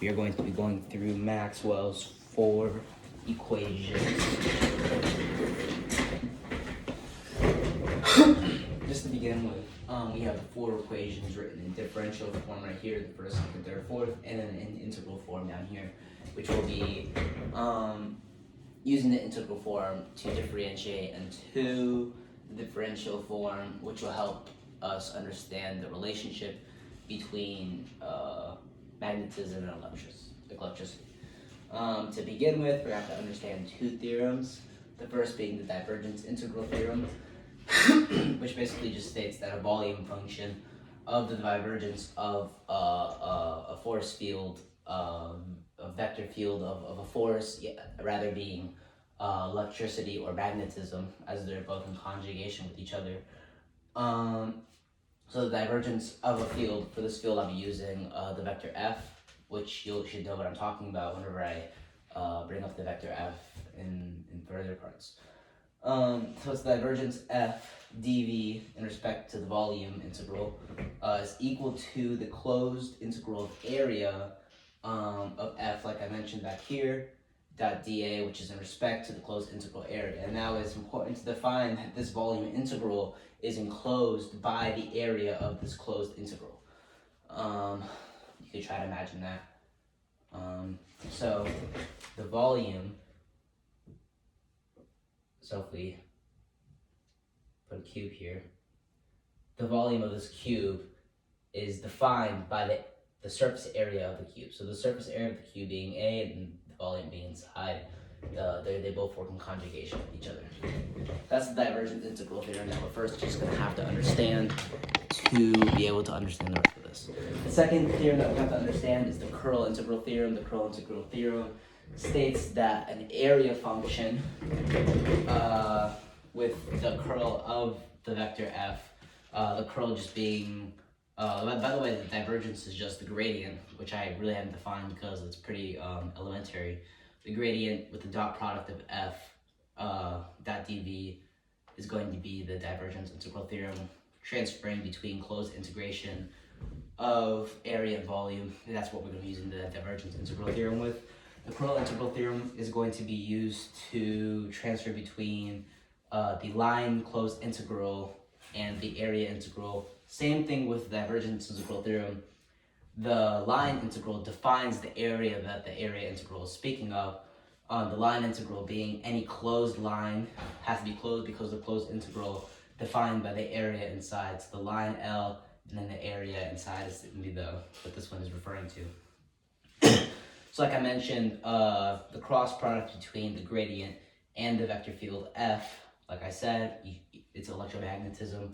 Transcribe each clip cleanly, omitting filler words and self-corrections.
we are going to be going through Maxwell's 4 equations. Just to begin with, we have 4 equations written in differential form right here, the first, second, third, fourth, and then in integral form down here, which will be using the integral form to differentiate into the differential form, which will help us understand the relationship between magnetism and electricity. To begin with, we have to understand 2 theorems. The first being the divergence integral theorem, which basically just states that a volume function of the divergence of a force field, a vector field of a force, rather being electricity or magnetism, as they're both in conjugation with each other. So the divergence of a field, for this field I'll be using the vector f, which you should know what I'm talking about whenever I bring up the vector f in further parts. So it's divergence f dv in respect to the volume integral is equal to the closed integral of area of f, like I mentioned back here, dot dA, which is in respect to the closed integral area. And now it's important to define that this volume integral is enclosed by the area of this closed integral. You could try to imagine that. So the volume, so if we put a cube here, the volume of this cube is defined by the surface area of the cube. So the surface area of the cube being A and the volume being inside, they both work in conjugation with each other. That's the divergent integral theorem that we're first just going to have to understand to be able to understand the rest of this. The second theorem that we have to understand is the curl integral theorem. The curl integral theorem states that an area function with the curl of the vector f, the curl just being, by the way, the divergence is just the gradient, which I really haven't defined because it's pretty elementary. The gradient with the dot product of f dot dv is going to be the divergence integral theorem, transferring between closed integration of area and volume. And that's what we're going to be using the divergence integral theorem with. The curl integral theorem is going to be used to transfer between the line closed integral and the area integral. Same thing with the divergence integral theorem. The line integral defines the area that the area integral is speaking of. The line integral being any closed line has to be closed because the closed integral defined by the area inside. So the line L and then the area inside is going to be what this one is referring to. So like I mentioned, the cross product between the gradient and the vector field f, like I said, it's electromagnetism.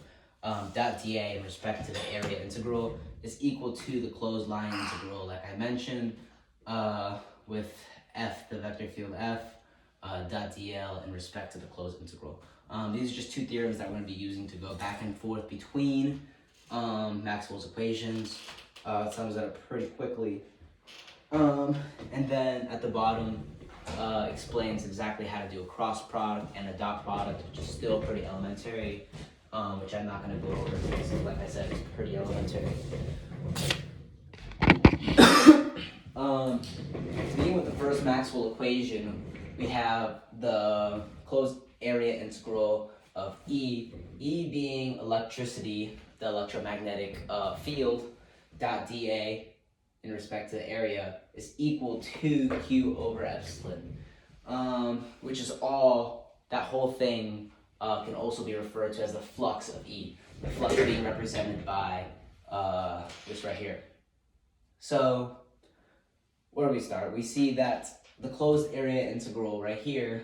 Dot dA in respect to the area integral is equal to the closed line integral, like I mentioned, with f, the vector field f, dot dl in respect to the closed integral. These are just 2 theorems that we're going to be using to go back and forth between Maxwell's equations. Sums that up pretty quickly. And then at the bottom explains exactly how to do a cross product and a dot product, which is still pretty elementary, which I'm not going to go over because, like I said, it's pretty elementary. Beginning with the first Maxwell equation, we have the closed area integral of E being electricity, the electromagnetic field, dot dA in respect to the area is equal to Q over epsilon, which is all, that whole thing can also be referred to as the flux of E, the flux being represented by this right here. So where do we start? We see that the closed area integral right here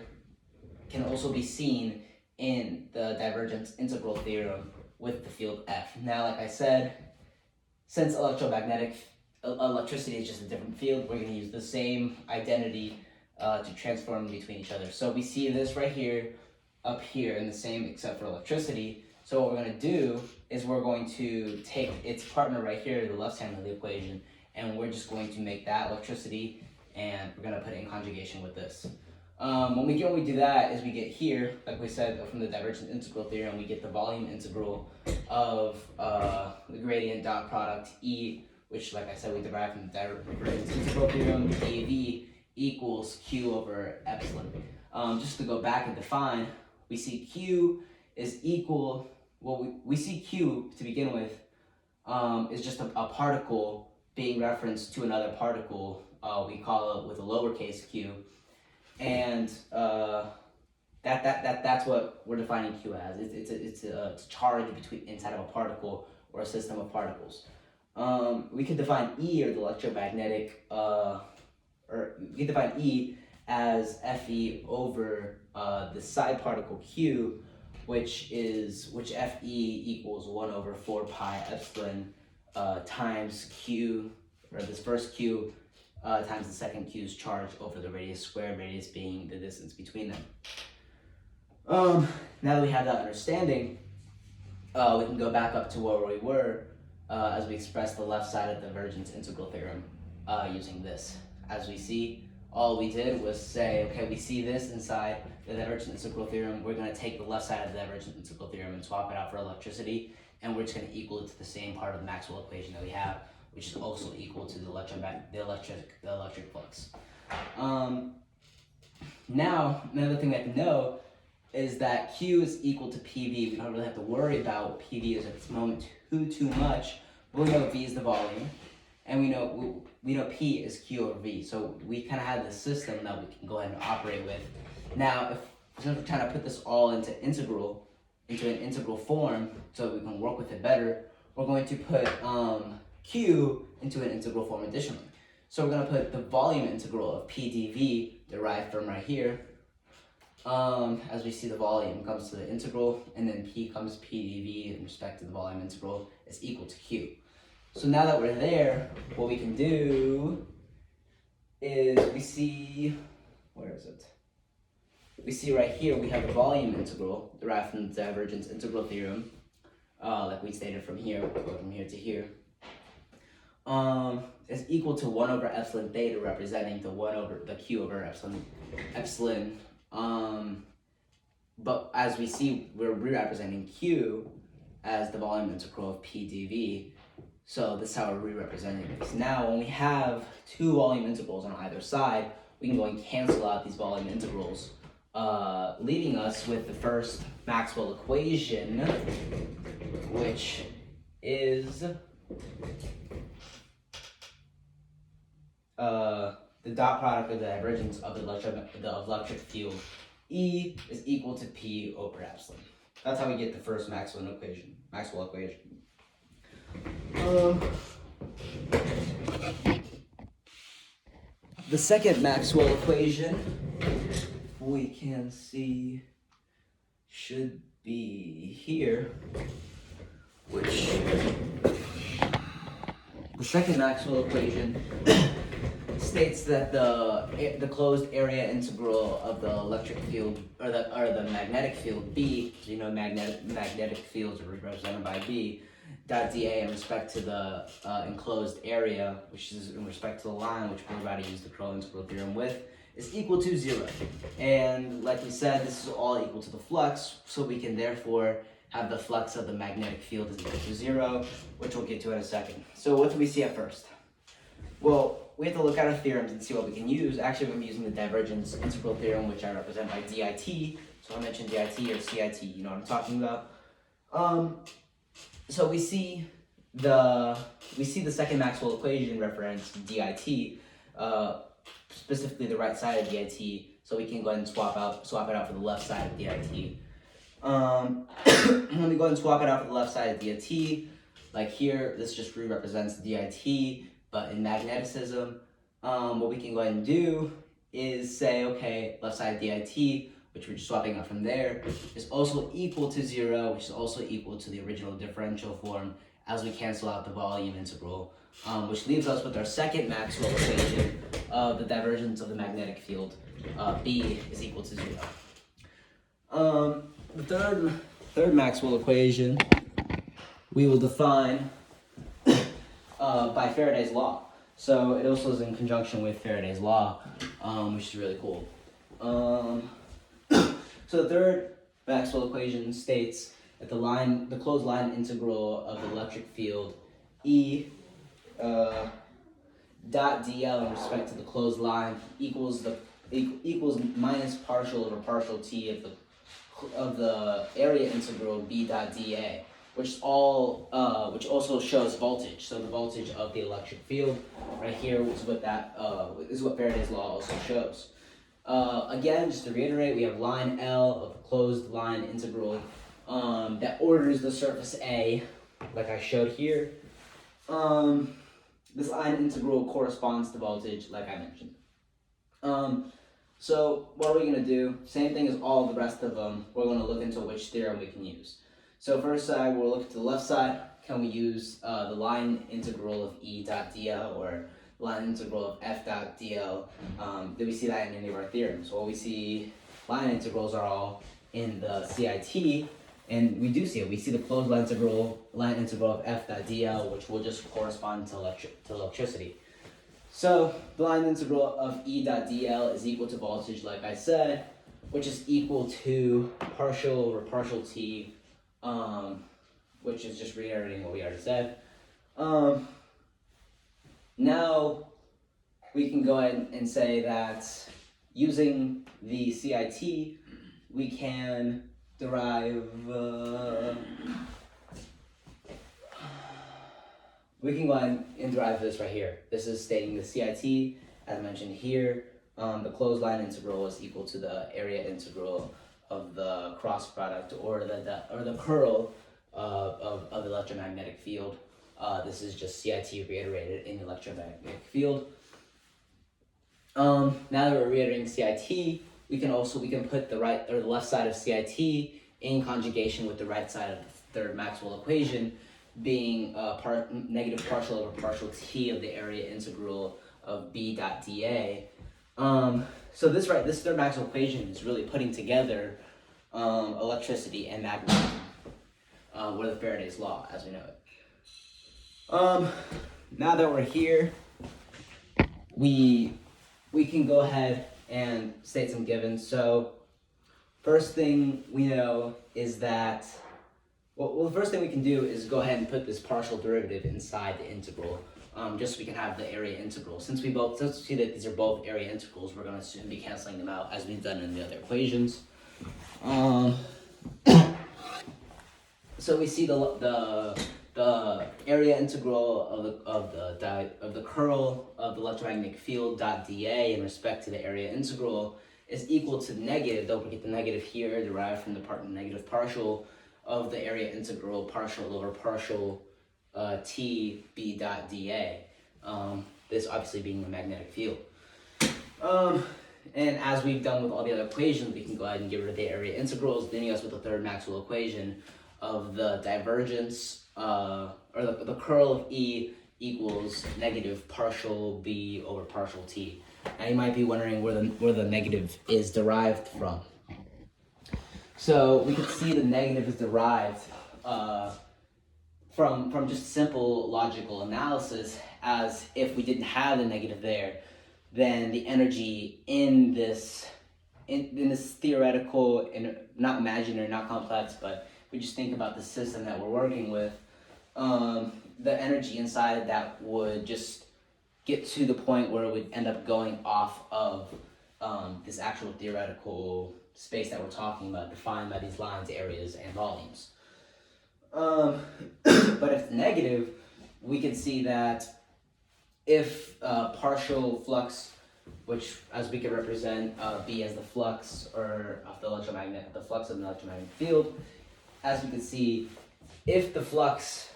can also be seen in the divergence integral theorem with the field F. Now, like I said, since electricity is just a different field, we're going to use the same identity to transform between each other. So we see this right here, up here, and the same except for electricity. So what we're going to do is we're going to take its partner right here, the left hand of the equation, and we're just going to make that electricity, and we're going to put it in conjugation with this. When we do that is we get here, like we said from the divergent integral theorem, we get the volume integral of the gradient dot product E which, like I said, we derived from the divergence integral theorem. PV equals Q over epsilon. Just to go back and define, we see Q is equal, well, we see Q to begin with is just a particle being referenced to another particle. We call it with a lowercase q, and that's what we're defining Q as. It's a charge inside of a particle or a system of particles. We could define E, or the electromagnetic, or we could define E as Fe over the side particle Q, which Fe equals 1 over 4 pi epsilon times Q, or this first Q, times the second Q's charge over the radius squared, radius being the distance between them. Now that we have that understanding, we can go back up to where we were as we express the left side of the divergence integral theorem using this. As we see, all we did was say, okay, we see this inside the divergence integral theorem. We're going to take the left side of the divergence integral theorem and swap it out for electricity, and we're just going to equal it to the same part of the Maxwell equation that we have, which is also equal to the electric flux. Now, another thing we have to know is that Q is equal to PV. We don't really have to worry about what PV is at this moment too much. We know V is the volume, and we know P is Q over V. So we kind of have this system that we can go ahead and operate with. Now, since we're trying to put this all into an integral form, so we can work with it better, we're going to put Q into an integral form additionally. So we're going to put the volume integral of P dV, derived from right here. As we see, the volume comes to the integral, and then P comes P dV in respect to the volume integral is equal to Q. So now that we're there, what we can do is we see, where is it? We see right here we have the volume integral derived from the divergence integral theorem, like we stated from here, go from here to here, is equal to 1 over epsilon theta, representing the 1 over the Q over epsilon. But as we see, we're re-representing Q as the volume integral of P dV. So this is how we're re-representing this. Now, when we have two volume integrals on either side, we can go and cancel out these volume integrals, leaving us with the first Maxwell equation, which is the dot product of the divergence of the electric field E is equal to P over epsilon. That's how we get the first Maxwell equation. The second Maxwell equation we can see should be here, which the second Maxwell equation states that the closed area integral of the electric field, or the magnetic field B, you know, magnetic fields are represented by B, dot dA in respect to the enclosed area, which is in respect to the line, which we're about to use the curl integral theorem with, is equal to 0. And like we said, this is all equal to the flux, so we can therefore have the flux of the magnetic field is equal to 0, which we'll get to in a second. So what do we see at first? Well, we have to look at our theorems and see what we can use. Actually, we're using the divergence integral theorem, which I represent by DIT. So I mentioned DIT or CIT, you know what I'm talking about. So we see the second Maxwell equation reference DIT, specifically the right side of DIT. So we can go ahead and swap it out for the left side of DIT. When we go ahead and swap it out for the left side of DIT, like here, this just re-represents DIT. But in magneticism, what we can go ahead and do is say, okay, left side DIT, which we're just swapping out from there, is also equal to 0, which is also equal to the original differential form, as we cancel out the volume integral, which leaves us with our second Maxwell equation of the divergence of the magnetic field, B is equal to 0. The third Maxwell equation we will define by Faraday's law. So it also is in conjunction with Faraday's law, which is really cool. So the third Maxwell equation states that the closed line integral of the electric field E uh, dot dl in respect to the closed line equals equals minus partial over partial t of the area integral b dot dA, which also shows voltage. So the voltage of the electric field right here is what is what Faraday's law also shows. Again, just to reiterate, we have line L of the closed line integral that orders the surface A, like I showed here. This line integral corresponds to voltage, like I mentioned. So what are we going to do? Same thing as all the rest of them. We're going to look into which theorem we can use. So first side, we'll look to the left side. Can we use the line integral of E dot dl or line integral of F dot dl? Do we see that in any of our theorems? Well, we see line integrals are all in the CIT, and we do see it. We see the closed line integral of F dot dl, which will just correspond to electricity. So the line integral of E dot dl is equal to voltage, like I said, which is equal to partial over partial t, which is just reiterating what we already said. Now we can go ahead and say that using the CIT, we can derive we can go ahead and derive this right here. This is stating the CIT, as mentioned here. The closed line integral is equal to the area integral of the cross product or the curl of the electromagnetic field. This is just CIT reiterated in the electromagnetic field. Now that we're reiterating CIT, we can put the right or the left side of CIT in conjugation with the right side of the third Maxwell equation, being negative partial over partial t of the area integral of b dot dA. So this third Maxwell equation is really putting together electricity and magnetism, with Faraday's law as we know it. Now that we're here, we can go ahead and state some givens. So first thing we know is that well, the first thing we can do is go ahead and put this partial derivative inside the integral, just so we can have the area integral. Since we see that these are both area integrals, we're going to soon be canceling them out as we've done in the other equations. So we see the area integral of the curl of the electromagnetic field dot dA in respect to the area integral is equal to negative. Don't forget the negative here, derived from the negative partial of the area integral partial over partial t b dot dA. This obviously being the magnetic field. And as we've done with all the other equations, we can go ahead and get rid of the area integrals, leaving us with the third Maxwell equation of the divergence, or the curl of E equals negative partial b over partial t. And you might be wondering where the negative is derived from. So we can see the negative is derived from just simple logical analysis, as if we didn't have the negative there, then the energy in this theoretical, and not imaginary, not complex, but we just think about the system that we're working with, the energy inside of that would just get to the point where it would end up going off of this actual theoretical space that we're talking about, defined by these lines, areas, and volumes. But if it's negative, we can see that if partial flux, which as we could represent B as the flux or of the flux of the electromagnetic field, as we can see, if the flux,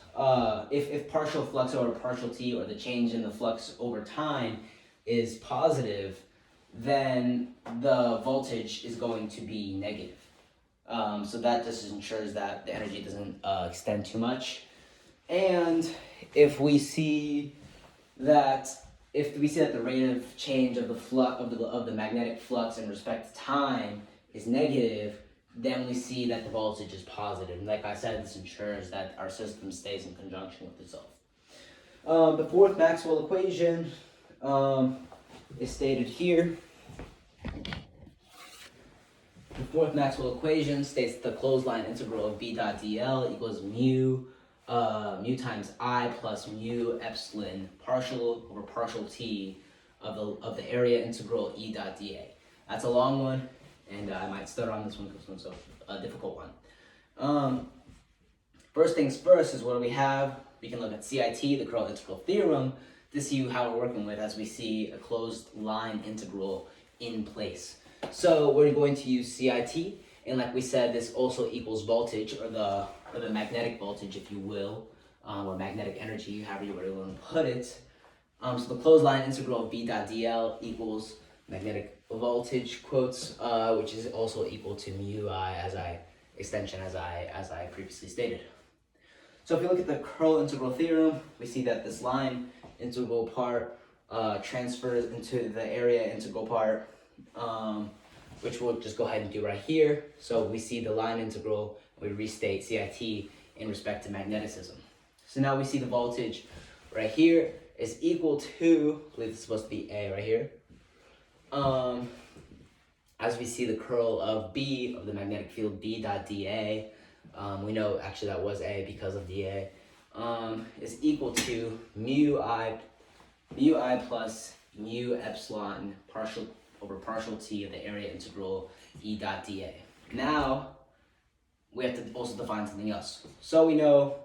if partial flux over partial t, or the change in the flux over time, is positive, then the voltage is going to be negative. So that just ensures that the energy doesn't extend too much. And if we see that the rate of change of the flux of the magnetic flux in respect to time is negative, then we see that the voltage is positive. And like I said, this ensures that our system stays in conjunction with itself. The fourth Maxwell equation is stated here. The fourth Maxwell equation states the closed line integral of B dot dl equals mu mu times I plus mu epsilon partial over partial t of the area integral E dot dA. That's a long one, and I might stutter on this one because it's a difficult one. First things first is what do we have? We can look at CIT, the curl integral theorem, to see how we're working with as we see a closed line integral in place. So we're going to use CIT, and like we said, this also equals voltage, or the magnetic voltage, if you will, or magnetic energy, however you want to put it. So the closed line integral of B dot dl equals magnetic voltage, quotes, which is also equal to mu I as I previously stated. So if you look at the curl integral theorem, we see that this line integral part transfers into the area integral part, which we'll just go ahead and do right here. So we see the line integral, we restate CIT in respect to magneticism. So now we see the voltage right here is equal to, I believe it's supposed to be A right here. As we see the curl of B, of the magnetic field B dot dA, we know actually that was A because of dA, is equal to mu I plus mu epsilon partial over partial t of the area integral E dot dA. Now, we have to also define something else. So we know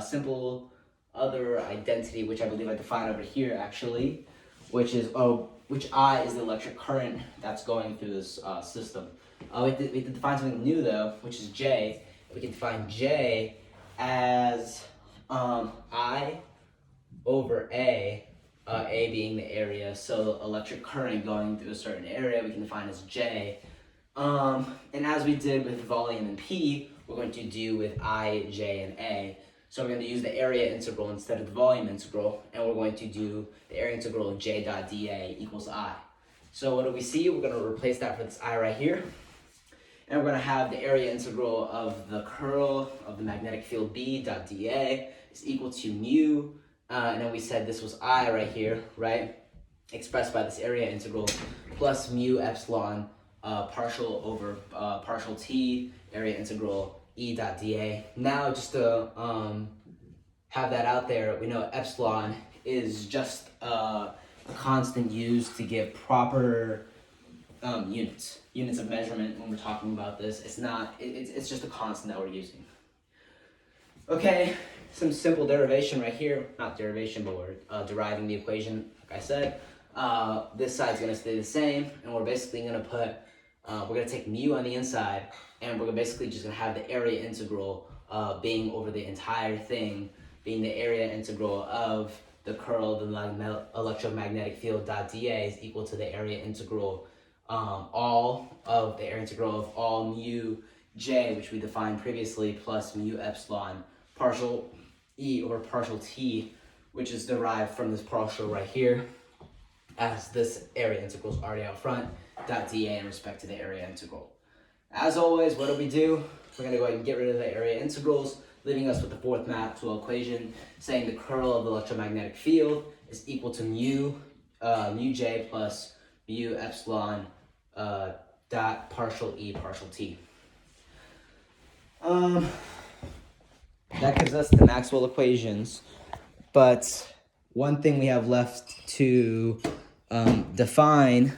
simple other identity, which I believe I defined over here actually, which I is the electric current that's going through this system. We have to define something new though, which is J. We can define J as I over A being the area, so electric current going through a certain area we can define as J. And as we did with volume and P, we're going to do with I, J, and A. So we're going to use the area integral instead of the volume integral, and we're going to do the area integral of J dot dA equals I. So what do we see? We're going to replace that for this I right here. And we're going to have the area integral of the curl of the magnetic field B dot dA is equal to mu, and then we said this was I right here, right? Expressed by this area integral, plus mu epsilon partial over partial t area integral E dot dA. Now just to have that out there, we know epsilon is just a constant used to give proper units of measurement when we're talking about this. It's just a constant that we're using. Okay, some simple derivation right here. Not derivation, but we're deriving the equation, like I said. This side's gonna stay the same, and we're basically gonna put, we're gonna take mu on the inside, and we're basically just gonna have the area integral being over the entire thing, being the area integral of the curl of the electromagnetic field dot dA is equal to the area integral all of the area integral of all mu j, which we defined previously, plus mu epsilon partial E over partial t, which is derived from this partial right here, as this area integral is already out front, dot dA in respect to the area integral. As always, what do? We're going to go ahead and get rid of the area integrals, leaving us with the fourth Maxwell equation, saying the curl of the electromagnetic field is equal to mu j plus mu epsilon dot partial E partial t. That gives us the Maxwell equations, but one thing we have left to define